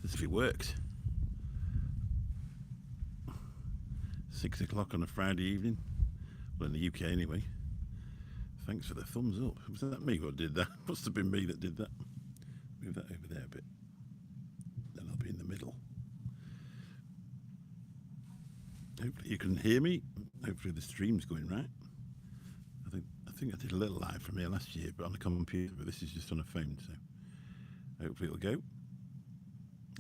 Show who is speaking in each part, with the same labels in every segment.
Speaker 1: as if it works. 6 o'clock on a Friday evening. Well, in the UK anyway. Thanks for the thumbs up. Was that me what did that? Must have been me that did that. Move that over there a bit. Then I'll be in the middle. Hopefully you can hear me. Hopefully the stream's going right. I think I did a little live from here last year, but on a computer, but this is just on a phone, so hopefully it'll go.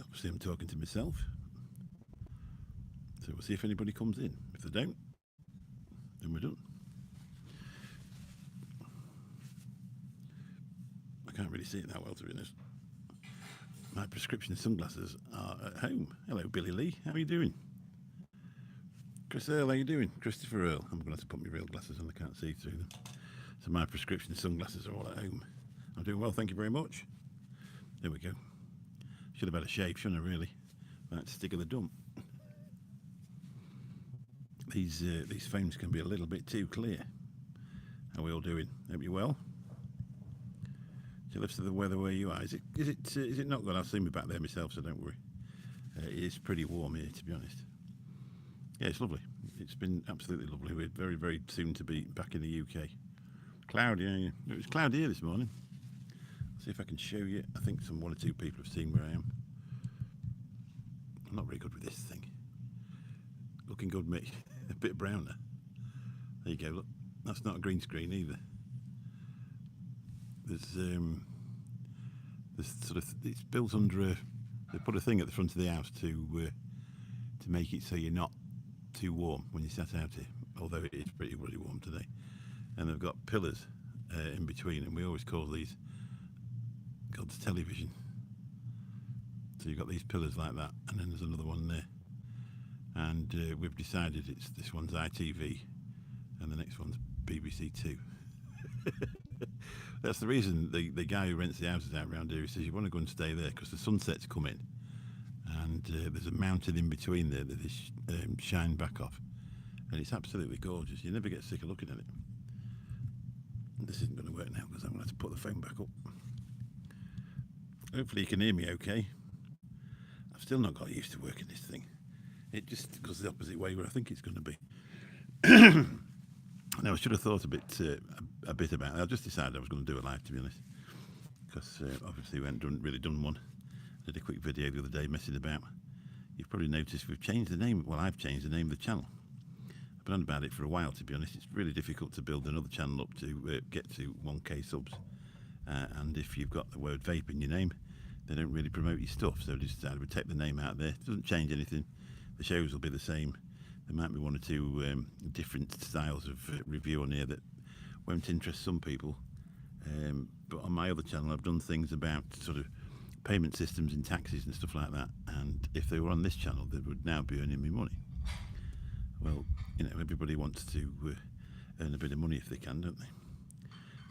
Speaker 1: Obviously I'm talking to myself. So we'll see if anybody comes in. If they don't, then we're done. I can't really see it that well, to be honest. My prescription sunglasses are at home. Hello, Billy Lee. How are you doing? Chris Earl, how you doing? Christopher Earl. I'm going to have to put my real glasses on. I can't see through them. So my prescription sunglasses are all at home. I'm doing well, thank you very much. There we go. Should have had a shave, shouldn't I, really? That's stick of the dump. These phones can be a little bit too clear. How are we all doing? Hope you're well. Jealous of the weather where you are. Is it not good? I've seen me back there myself, so don't worry. It is pretty warm here, to be honest. Yeah, it's lovely. It's been absolutely lovely. We're very, very soon to be back in the UK. Cloudy, yeah. It was cloudy here this morning. Let's see if I can show you. I think one or two people have seen where I am. I'm not very good with this thing. Looking good, mate. A bit browner. There you go, look. That's not a green screen either. There's sort of, it's built under they put a thing at the front of the house to make it so you're not too warm when you sat out here, although it is pretty really warm today. And they've got pillars in between, and we always call these God's television. So you've got these pillars like that, and then there's another one there. And we've decided this one's ITV, and the next one's BBC Two. That's the reason the guy who rents the houses out around here, he says you want to go and stay there because the sunset's coming, and there's a mountain in between there that is shine back off, and it's absolutely gorgeous. You never get sick of looking at it. This isn't going to work now because I'm going to have to put the phone back up. Hopefully you can hear me okay. I've still not got used to working this thing. It just goes the opposite way where I think it's going to be. Now I should have thought a bit about it. I just decided I was going to do it live, to be honest, because obviously we hadn't really done one. I did a quick video the other day messing about. You've probably noticed we've changed the name. Well, I've changed the name of the channel. I've been on about it for a while, to be honest. It's really difficult to build another channel up to get to 1k subs. And if you've got the word vape in your name, they don't really promote your stuff. So I decided we'd take the name out there. It doesn't change anything. The shows will be the same. There might be one or two different styles of review on here that won't interest some people. But on my other channel, I've done things about sort of payment systems and taxes and stuff like that. And if they were on this channel, they would now be earning me money. Well, you know, everybody wants to earn a bit of money if they can, don't they?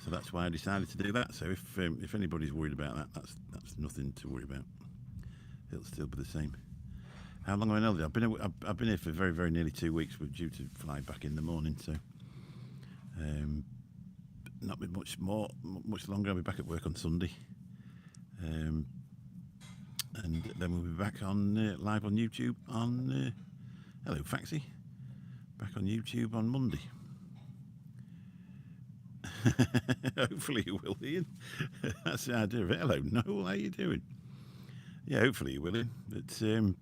Speaker 1: So that's why I decided to do that. So if anybody's worried about that, that's nothing to worry about. It'll still be the same. How long have I known? I've been here for very, very nearly 2 weeks. We're due to fly back in the morning, so not been much longer. I'll be back at work on Sunday, and then we'll be back on live on YouTube on hello Faxi, back on YouTube on Monday. Hopefully you will, Ian. That's the idea of it. Hello Noel, how you doing? Yeah, hopefully you will, Ian. But so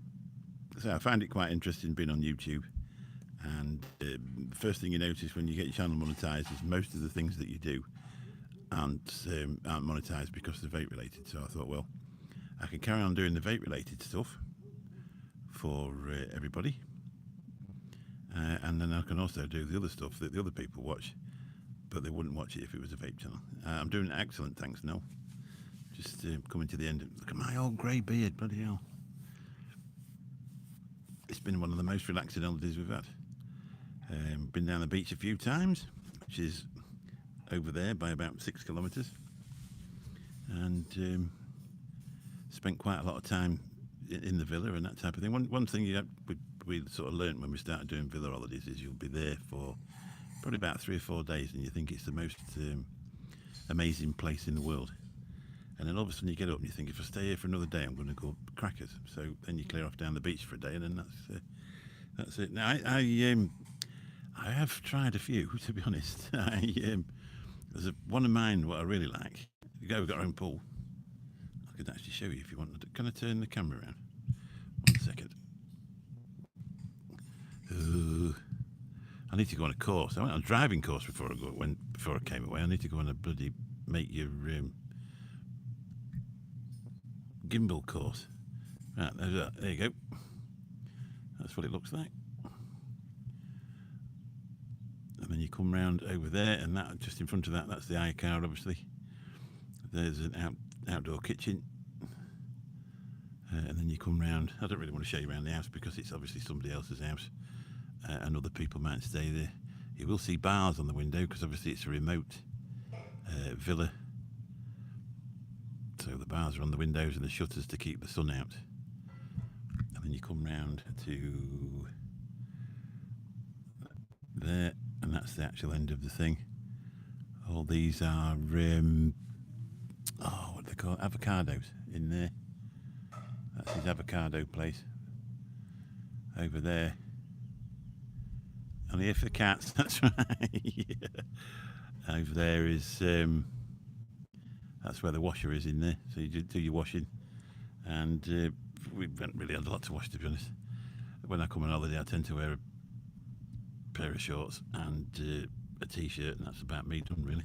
Speaker 1: I find it quite interesting being on YouTube, and the first thing you notice when you get your channel monetized is most of the things that you do aren't monetized because they're vape related. So I thought, well, I can carry on doing the vape related stuff for everybody, and then I can also do the other stuff that the other people watch, but they wouldn't watch it if it was a vape channel. I'm doing excellent, thanks, Noel. Just coming to the end. Look at my old grey beard, bloody hell. It's been one of the most relaxing holidays we've had. Been down the beach a few times, which is over there by about 6 kilometres, and spent quite a lot of time in the villa and that type of thing. One thing we sort of learnt when we started doing villa holidays is you'll be there for probably about 3 or 4 days, and you think it's the most amazing place in the world. And then all of a sudden you get up and you think, if I stay here for another day, I'm going to go crackers. So then you clear off down the beach for a day, and then that's it. Now I have tried a few, to be honest. There's one of mine what I really like. We've got our own pool. I could actually show you if you want. Can I turn the camera around? 1 second. I need to go on a course. I went on a driving course before I came away. I need to go on a bloody make your gimbal course. Right, there you go. That's what it looks like. And then you come round over there, and that just in front of that, that's the iCar, obviously. There's an outdoor kitchen. And then you come round. I don't really want to show you around the house because it's obviously somebody else's house, and other people might stay there. You will see bars on the window because obviously it's a remote villa. So the bars are on the windows and the shutters to keep the sun out. And then you come round to there, and that's the actual end of the thing. All these are what do they call avocados in there. That's his avocado place over there. I'm here for the cats. That's right. Yeah. Over there is that's where the washer is in there. So you do your washing, and we haven't really had a lot to wash, to be honest. When I come on holiday, I tend to wear a pair of shorts and a t-shirt, and that's about me done, really.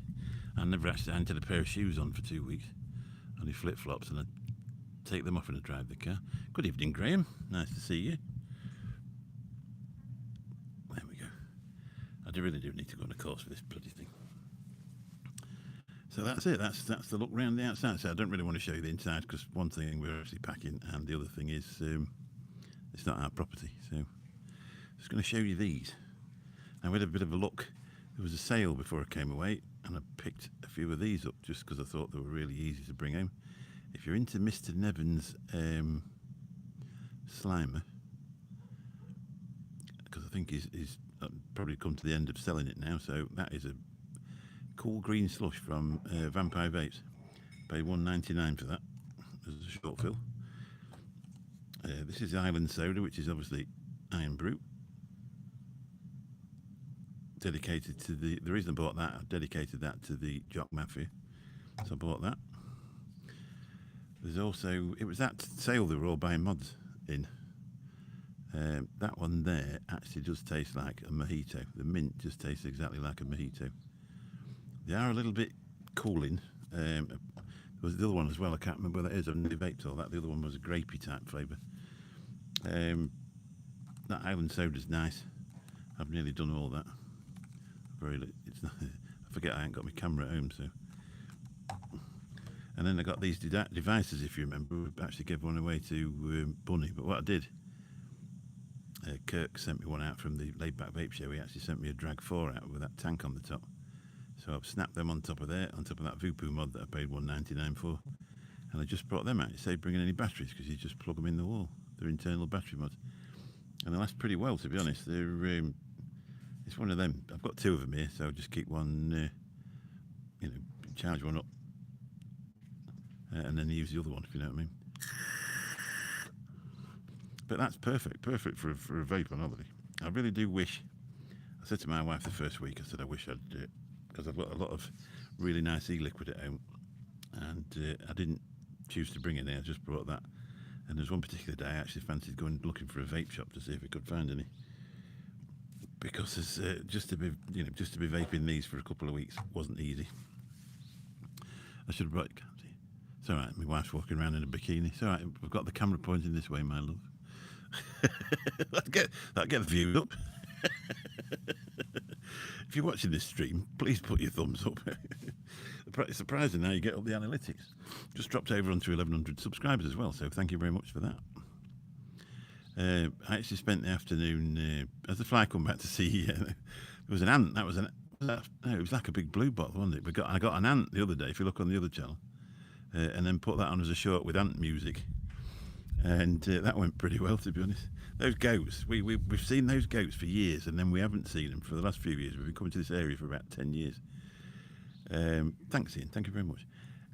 Speaker 1: I never actually had a pair of shoes on for 2 weeks, only flip-flops, and I take them off when I drive the car. Good evening, Graham. Nice to see you. There we go. I really do need to go on a course for this bloody thing. So that's it. That's the look round the outside. So I don't really want to show you the inside because one thing we're actually packing, and the other thing is it's not our property. So I'm just going to show you these. Now we had a bit of a look. There was a sale before I came away, and I picked a few of these up just because I thought they were really easy to bring home. If you're into Mr. Nevin's Slimer, because I think he's probably come to the end of selling it now, so that is a cool green slush from Vampire Vapes. Paid $1.99 for that as a short fill. This is Island Soda, which is obviously Iron Brew. Dedicated to the reason I bought that, I dedicated that to the Jock Mafia. So I bought that. There's also, it was that sale they were all buying mods in. That one there actually does taste like a mojito. The mint just tastes exactly like a mojito. They are a little bit cooling. There was the other one as well, I can't remember what that is. I've never vaped all that. The other one was a grapey type flavour. That Island Soda's nice. I've nearly done all that. It's not, I forget I ain't got my camera at home, so. And then I got these devices, if you remember. We actually gave one away to Bunny. But what I did, Kirk sent me one out from the Laid Back Vape Show. He actually sent me a Drag 4 out with that tank on the top. So I've snapped them on top of there, on top of that Voopoo mod that I paid $1.99 for. And I just brought them out. It saved bringing any batteries because you just plug them in the wall. They're internal battery mods. And they last pretty well, to be honest. They're it's one of them. I've got two of them here, so I'll just keep one, charge one up. And then use the other one, if you know what I mean. But that's perfect for a vape on holiday. I really do wish, I said to my wife the first week, I said I wish I'd do it, because I've got a lot of really nice e-liquid at home, and I didn't choose to bring it in, I just brought that. And there's one particular day I actually fancied going looking for a vape shop to see if we could find any. Because it's, just to be vaping these for a couple of weeks wasn't easy. I should have brought it. It's all right. My wife's walking around in a bikini. It's all right. We've got the camera pointing this way, my love. That'll get the view up. If you're watching this stream, please put your thumbs up. It's surprising how you get up the analytics. Just dropped over onto 1,100 subscribers as well, so thank you very much for that. I actually spent the afternoon, as the fly come back to see, there was an ant. It was like a big blue bottle, wasn't it? I got an ant the other day, if you look on the other channel, and then put that on as a short with ant music. And that went pretty well, to be honest. Those goats, we've seen those goats for years, and then we haven't seen them for the last few years. We've been coming to this area for about 10 years. Thanks, Ian. Thank you very much.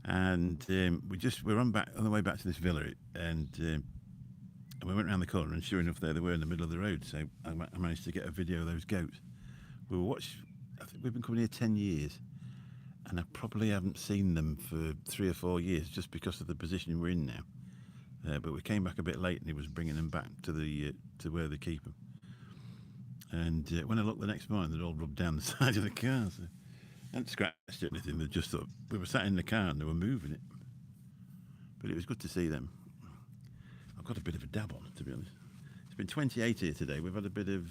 Speaker 1: And we're on the way back to this villa, and we went around the corner, and sure enough, there they were in the middle of the road. So I managed to get a video of those goats. I think we've been coming here 10 years, and I probably haven't seen them for 3 or 4 years, just because of the position we're in now. But we came back a bit late, and he was bringing them back to where they keep them. And when I looked the next morning, they'd all rubbed down the side of the car. So I hadn't scratched or anything. They just thought we were sat in the car and they were moving it. But it was good to see them. I've got a bit of a dab on, to be honest. It's been 28 here today. We've had a bit of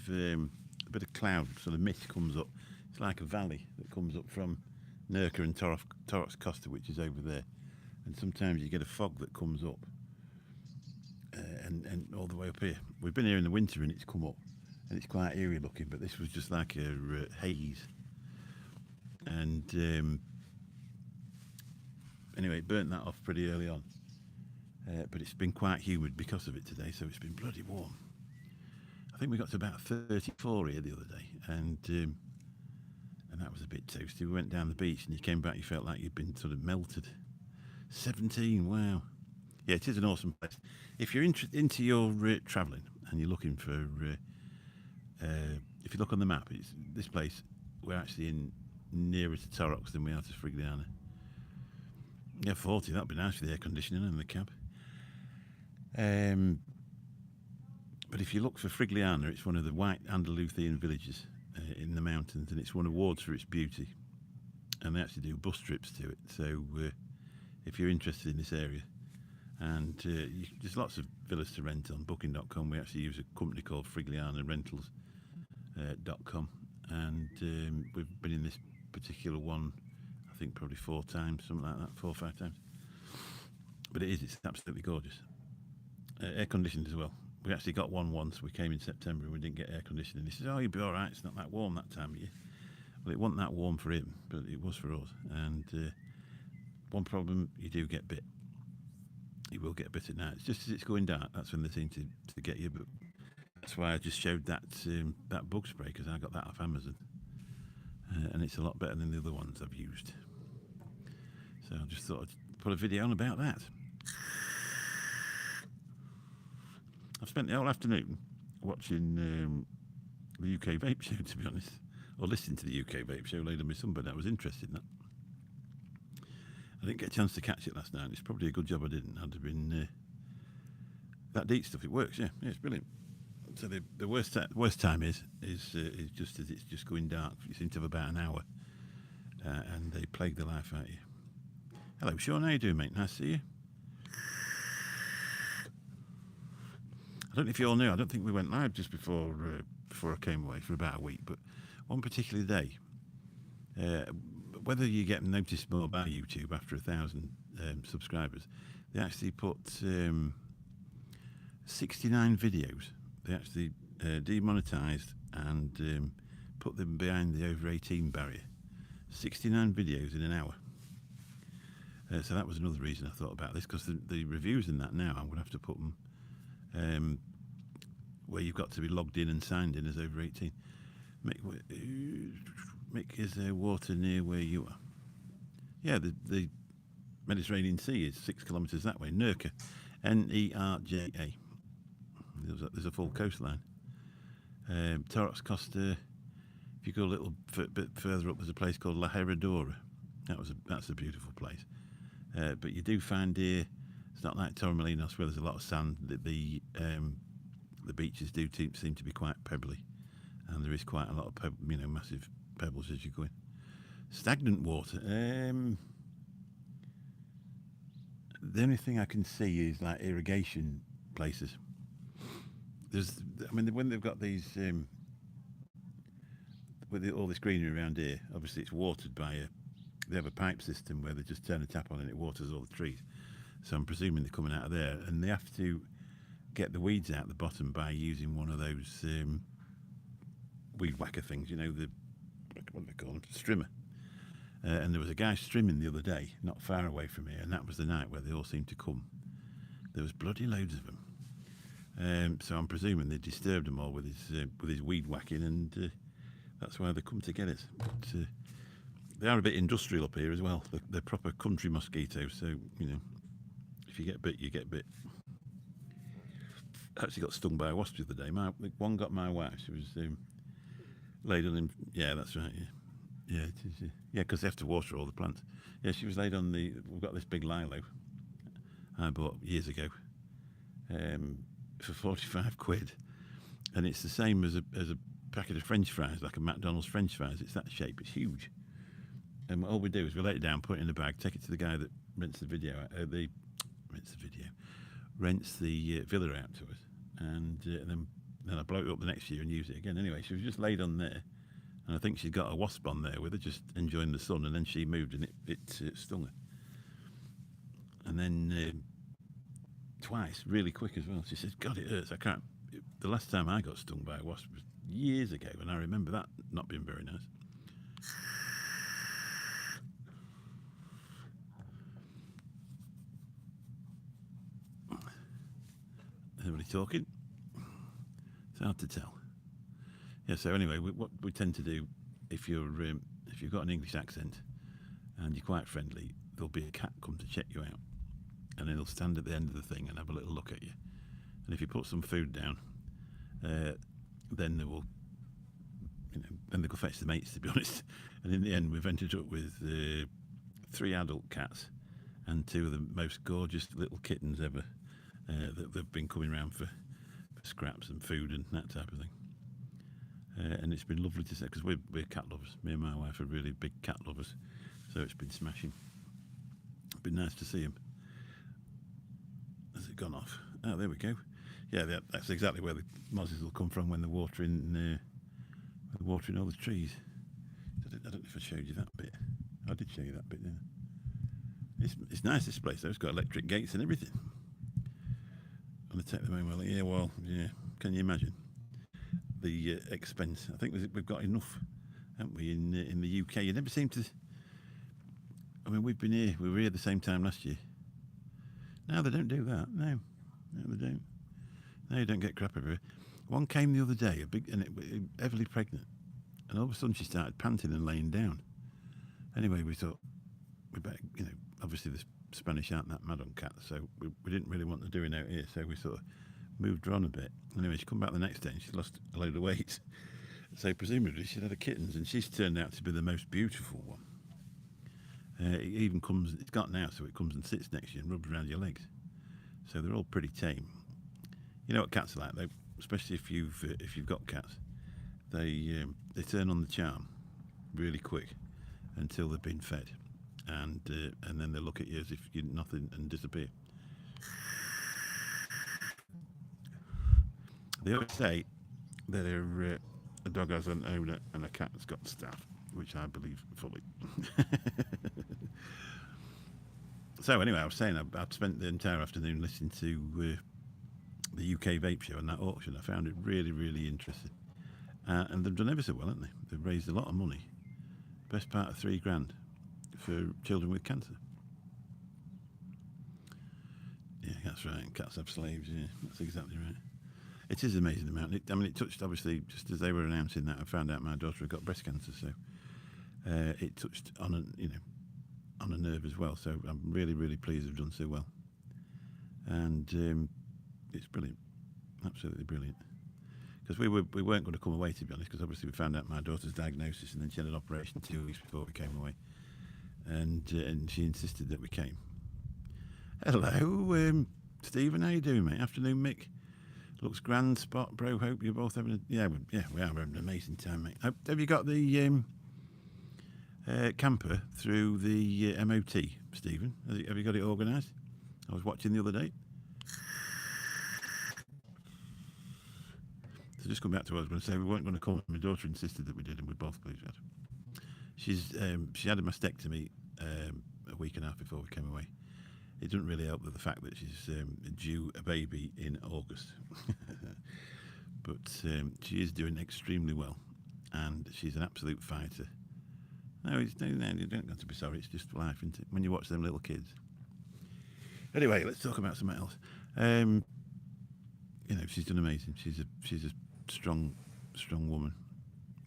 Speaker 1: cloud, so the mist comes up. It's like a valley that comes up from Nurka and Torrox Costa, which is over there. And sometimes you get a fog that comes up and all the way up here. We've been here in the winter and it's come up. And it's quite eerie looking, but this was just like a haze. And anyway, it burnt that off pretty early on. But it's been quite humid because of it today, so it's been bloody warm. I think we got to about 34 here the other day, and that was a bit toasty. We went down the beach, and you came back, you felt like you'd been sort of melted. 17, wow. Yeah, it is an awesome place. If you're into your travelling and you're looking for... if you look on the map, it's this place. We're actually nearer to Torrox than we are to Frigiliana. Yeah, 40. That'd be nice for the air conditioning and the cab. But if you look for Frigiliana, it's one of the white Andalusian villages in the mountains, and it's won awards for its beauty. And they actually do bus trips to it. So if you're interested in this area, and there's lots of villas to rent on Booking.com. We actually use a company called Frigiliana Rentals.com, and we've been in this particular one, I think probably 4 times, something like that, 4 or 5 times. But it's absolutely gorgeous. Air conditioned as well. We actually got one once. We came in September and we didn't get air conditioning. He says, "Oh, you'll be all right. It's not that warm that time of year." Well, it wasn't that warm for him, but it was for us. And one problem, you do get bit. You will get bit at night. It's just as it's going dark, that's when they seem to get you. But that's why I just showed that bug spray, because I got that off Amazon, and it's a lot better than the other ones I've used. So I just thought I'd put a video on about that. I've spent the whole afternoon watching the UK Vape Show, to be honest, or listening to the UK Vape Show laid on my sunbed. I was interested in that. I didn't get a chance to catch it last night. It's probably a good job I didn't. I'd have been that deep stuff. It works, yeah, it's brilliant. So the worst time is just as it's just going dark. You seem to have about an hour, and they plague the life out of you. Hello, Sean. How you doing, mate? Nice to see you. I don't know if you all knew. I don't think we went live just before I came away for about a week. But one particular day, whether you get noticed more by YouTube after 1,000 subscribers, they actually put 69 videos. They actually demonetised and put them behind the over 18 barrier. 69 videos in an hour. So that was another reason I thought about this, because the reviews in that now, I'm going to have to put them where you've got to be logged in and signed in as over 18. Is there water near where you are? Yeah, the Mediterranean Sea is 6 kilometres that way. Nurka, Nerja. There's a full coastline. Torrox Costa. If you go a little bit further up, there's a place called La Herradura. That's a beautiful place. But you do find here, it's not like Torremolinos where there's a lot of sand. The beaches do seem to be quite pebbly, and there is quite a lot of massive pebbles as you go in. Stagnant water. The only thing I can see is like irrigation places. When they've got these with all this greenery around here, obviously it's watered by they have a pipe system where they just turn a tap on and it waters all the trees. So I'm presuming they're coming out of there, and they have to get the weeds out the bottom by using one of those weed whacker things, what do they call them? Strimmer. And there was a guy strimming the other day, not far away from here, and that was the night where they all seemed to come. There was bloody loads of them. So I'm presuming they disturbed them all with his weed whacking, and that's why they come to get us. But They are a bit industrial up here as well. They're proper country mosquitoes, so you know, if you get bit, you get bit. I actually got stung by a wasp the other day. One got my wife. She was laid on him. Yeah, that's right. Yeah, it is. Yeah, because they have to water all the plants. Yeah, she was laid on the. We've got this big lilo I bought years ago for 45 quid, and it's the same as a packet of French fries, like a McDonald's French fries. It's that shape. It's huge. And all we do is we lay it down, put it in the bag, take it to the guy that rents the villa out to us, and then I blow it up the next year and use it again. Anyway, she was just laid on there, and I think she got a wasp on there with her, just enjoying the sun, and then she moved and it stung her. And then twice, really quick as well. She says, "God, it hurts. I can't." The last time I got stung by a wasp was years ago, and I remember that not being very nice. Everybody talking? It's hard to tell. Yeah. So anyway, what we tend to do, if you've got an English accent and you're quite friendly, there'll be a cat come to check you out, and it'll stand at the end of the thing and have a little look at you. And if you put some food down, then they will, then they go fetch the mates, to be honest. And in the end, we've ended up with 3 adult cats and 2 of the most gorgeous little kittens ever. That they've been coming around for scraps and food and that type of thing. And it's been lovely to see, because we're cat lovers. Me and my wife are really big cat lovers, so it's been smashing. It's been nice to see him. Has it gone off? Oh, there we go. Yeah, that's exactly where the mozzies will come from when they're watering all the trees. I don't know if I showed you that bit. I did show you that bit, didn't I? It's nice, this place though. It's got electric gates and everything. I'm going to take them home. Yeah. Can you imagine the expense? I think we've got enough, haven't we, in the UK? You never seem to. I mean, we were here the same time last year. No, they don't do that. No, they don't. No, you don't get crap everywhere. One came the other day, heavily pregnant, and all of a sudden she started panting and laying down. Anyway, we thought we better, obviously the Spanish aren't that mad on cats, so we didn't really want to do it out here, so we sort of moved her on a bit. Anyway, she come back the next day and she lost a load of weight. So presumably she'd had a kittens, and she's turned out to be the most beautiful one. It's got now, so it comes and sits next to you and rubs around your legs. So they're all pretty tame. You know what cats are like, though, especially if you've got cats. They turn on the charm really quick until they've been fed. And then they look at you as if you're nothing and disappear. They always say that a dog has an owner and a cat has got staff, which I believe fully. So anyway, I was saying I've spent the entire afternoon listening to the UK vape show and that auction. I found it really, really interesting. And they've done ever so well, haven't they? They've raised a lot of money. Best part of $3,000 for children with cancer. Yeah, that's right. Cats have slaves. Yeah, that's exactly right. It is an amazing amount. It touched, obviously, just as they were announcing that, I found out my daughter had got breast cancer. So it touched on a nerve as well. So I'm really, really pleased they've done so well. And it's brilliant, absolutely brilliant. Because we weren't going to come away, to be honest, because obviously we found out my daughter's diagnosis, and then she had an operation 2 weeks before we came away, and she insisted that we came. Hello, Stephen, how you doing, mate? Afternoon, Mick. Looks grand, Spot, bro. Hope you're both having we are having an amazing time, mate. Have you got the camper through the MOT, Stephen? Have you got it organised? I was watching the other day. So just come back to what I was going to say. We weren't going to come. My daughter insisted that we did, and we both pleased with her. She had a mastectomy a week and a half before we came away. It doesn't really help with the fact that she's due a baby in August. But she is doing extremely well, and she's an absolute fighter. No, you don't have to be sorry. It's just life, isn't it? When you watch them little kids. Anyway, let's talk about something else. She's done amazing. She's a strong woman.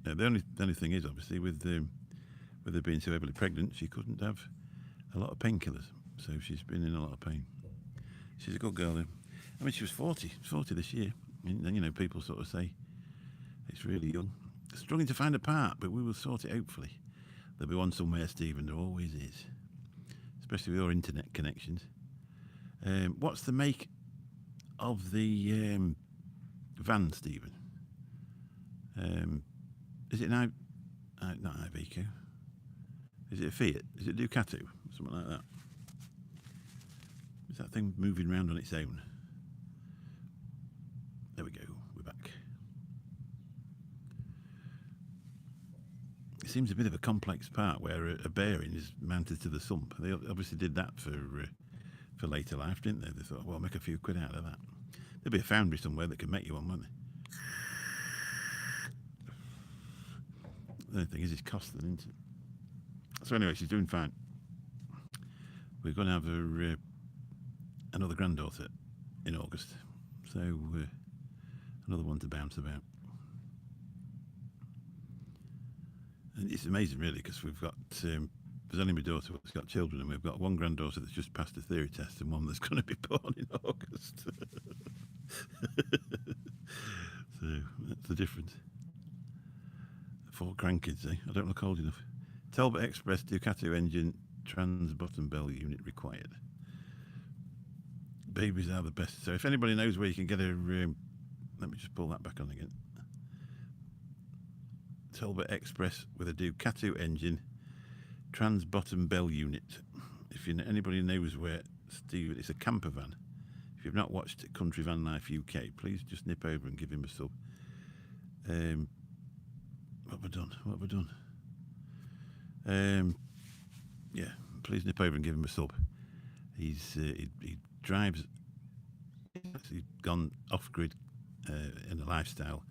Speaker 1: The only thing is, obviously, with with her being so heavily pregnant, she couldn't have a lot of painkillers. So she's been in a lot of pain. She's a good girl, though. I mean, she was 40 this year. And, you know, people sort of say it's really young. Struggling to find a part, but we will sort it, hopefully. There'll be one somewhere, Stephen. There always is. Especially with your internet connections. What's the make of the van, Stephen? Is it an not Iveco? Is it a Fiat? Is it Ducati? Something like that. Is that thing moving around on its own? There we go. We're back. It seems a bit of a complex part where a bearing is mounted to the sump. They obviously did that for later life, didn't they? They thought, well, make a few quid out of that. There'll be a foundry somewhere that can make you one, won't there? The only thing is, it's costing, isn't it? So anyway, she's doing fine. We're going to have her another granddaughter in August. So another one to bounce about. And it's amazing, really, because we've got, there's only my daughter that's got children, and we've got one granddaughter that's just passed a theory test and one that's going to be born in August. So that's the difference. 4 grandkids, eh? I don't look old enough. Talbot Express Ducati engine, trans bottom bell unit required. Babies are the best. So if anybody knows where you can get a, let me just pull that back on again. Talbot Express with a Ducati engine, trans bottom bell unit. If anybody knows where, Steve, it's a camper van. If you've not watched Country Van Life UK, please just nip over and give him a sub. What have I done? Yeah, please nip over and give him a sub. He drives. He's actually gone off grid in a lifestyle.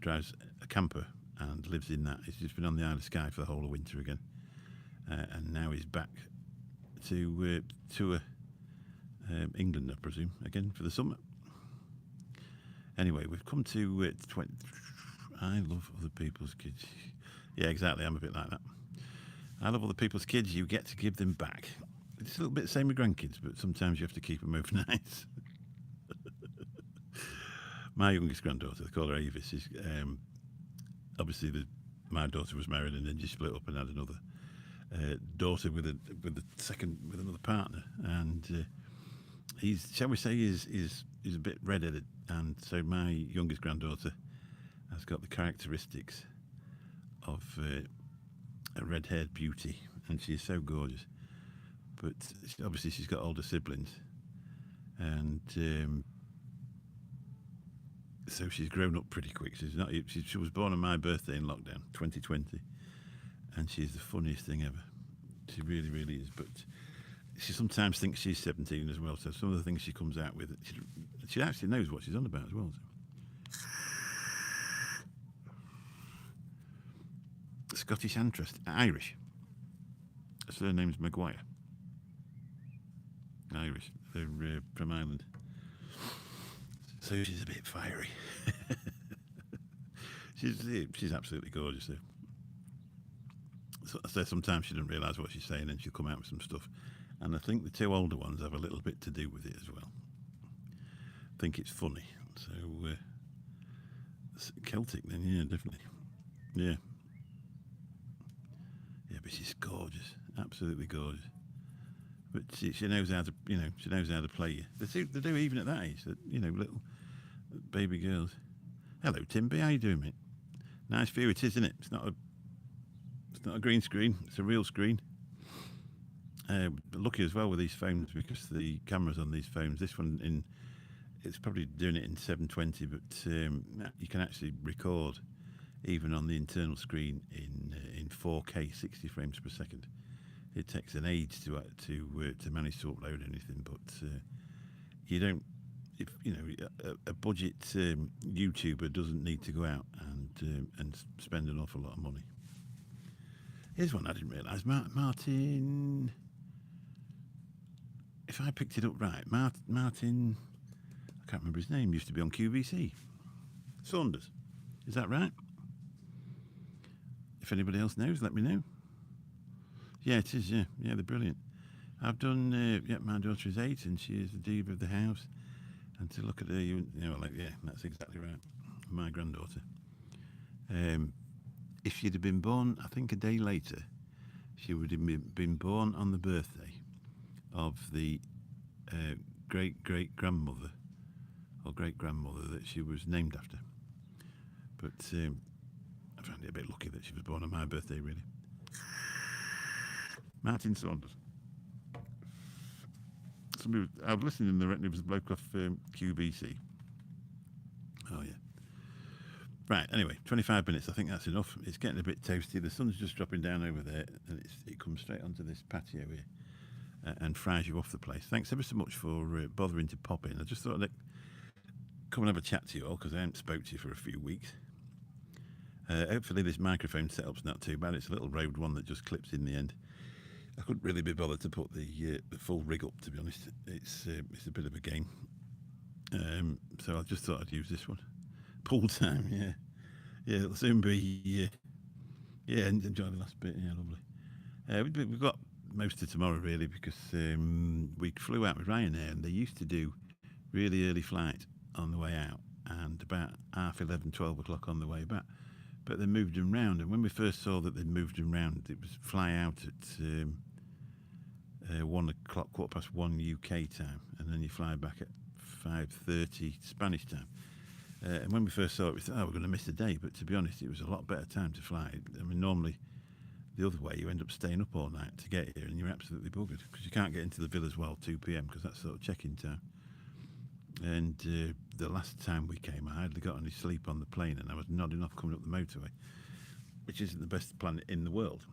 Speaker 1: Drives a camper and lives in that. He's just been on the Isle of Skye for the whole of winter again, and now he's back to tour England, I presume, again for the summer. Anyway, we've come to 20. I love other people's kids. Yeah, exactly. I'm a bit like that. I love other people's kids. You get to give them back. It's a little bit the same with grandkids, but sometimes you have to keep them overnight. My youngest granddaughter, they call her Avis, is obviously my daughter was married and then just split up and had another daughter with another partner, and he's, shall we say, is a bit redheaded, and so my youngest granddaughter has got the characteristics of a red-haired beauty, and she's so gorgeous. But obviously she's got older siblings, and so she's grown up pretty quick. She was born on my birthday in lockdown, 2020, and she's the funniest thing ever. She really, really is. But she sometimes thinks she's 17 as well. So some of the things she comes out with, she actually knows what she's on about as well. Scottish Irish. Her surname's Maguire. Irish. They're from Ireland. So she's a bit fiery. She's absolutely gorgeous, though. So sometimes she doesn't realise what she's saying, and she'll come out with some stuff. And I think the 2 older ones have a little bit to do with it as well. I think it's funny. So Celtic, then, yeah, definitely, yeah. Yeah, but she's gorgeous, absolutely gorgeous. But she knows how to, she knows how to play you. They do even at that age, little baby girls. Hello, Timby, how you doing, mate? Nice view it is, isn't it? It's not a green screen, it's a real screen. Lucky as well with these phones, because the cameras on these phones, this one it's probably doing it in 720, but you can actually record even on the internal screen in 4K, 60 frames per second. It takes an age to manage to upload anything, but you don't. If a budget YouTuber doesn't need to go out and spend an awful lot of money. Here's one I didn't realise. Martin, if I picked it up right, Martin, I can't remember his name. Used to be on QVC. Saunders, is that right? If anybody else knows, let me know. Yeah, it is. Yeah, yeah, they're brilliant. I've done. Yeah, my daughter is 8, and she is the diva of the house. And to look at her, like, yeah, that's exactly right. My granddaughter. Um, if she'd have been born, I think a day later, she would have been born on the birthday of the uh, great grandmother or great grandmother that she was named after. But I found it a bit lucky that she was born on my birthday, really. Martin Saunders. I was listening in the it was a bloke off QBC. Oh, yeah. Right, anyway, 25 minutes. I think that's enough. It's getting a bit toasty. The sun's just dropping down over there, and it comes straight onto this patio here and fries you off the place. Thanks ever so much for bothering to pop in. I just thought I'd come and have a chat to you all because I haven't spoke to you for a few weeks. Hopefully this microphone setup's not too bad. It's a little Rode one that just clips in the end. I couldn't really be bothered to put the full rig up, to be honest. It's a bit of a game. So I just thought I'd use this one. Pool time, yeah. Yeah, it'll soon be, yeah, and enjoy the last bit, yeah, lovely. We've got most of tomorrow, really, because we flew out with Ryanair, and they used to do really early flight on the way out, and about 11:30, 12 o'clock on the way back. But they moved them round, and when we first saw that they'd moved them round, it was fly out at 1 o'clock, 1:15 UK time, and then you fly back at 5:30 Spanish time. And when we first saw it, we thought, we're going to miss a day. But to be honest, it was a lot better time to fly. I mean, normally the other way, you end up staying up all night to get here, and you're absolutely buggered because you can't get into the Villas Well 2 p.m. because that's sort of check-in time. And the last time we came, I hardly got any sleep on the plane, and I was nodding off coming up the motorway, which isn't the best planet in the world.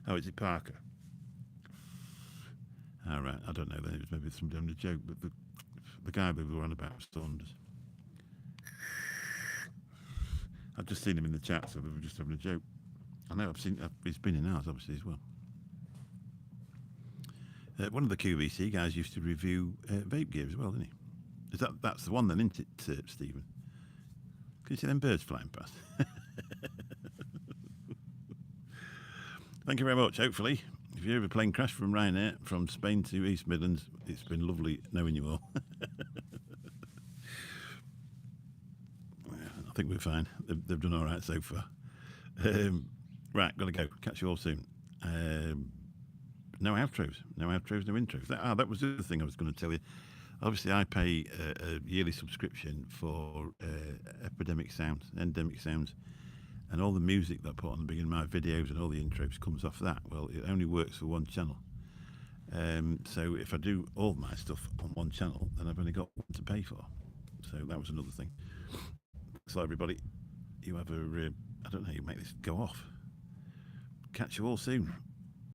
Speaker 1: Oh, is it Parker? All right, I don't know then. It was maybe somebody having a joke, but the guy we were on about was Saunders. I've just seen him in the chat, so we were just having a joke. I know he's been in ours, obviously, as well. One of the QVC guys used to review vape gear as well, didn't he? That's the one then, isn't it, Stephen? Can you see them birds flying past? Thank you very much. Hopefully, if you have a plane crash from Ryanair from Spain to East Midlands, it's been lovely knowing you all. I think we're fine. They've done all right so far. Right, got to go. Catch you all soon. No outros, no intros. That was the other thing I was going to tell you. Obviously, I pay a yearly subscription for endemic sounds, and all the music that I put on the beginning of my videos and all the intros comes off that. Well, it only works for one channel. So if I do all my stuff on one channel, then I've only got one to pay for. So that was another thing. So everybody, you have I don't know, you make this go off. Catch you all soon.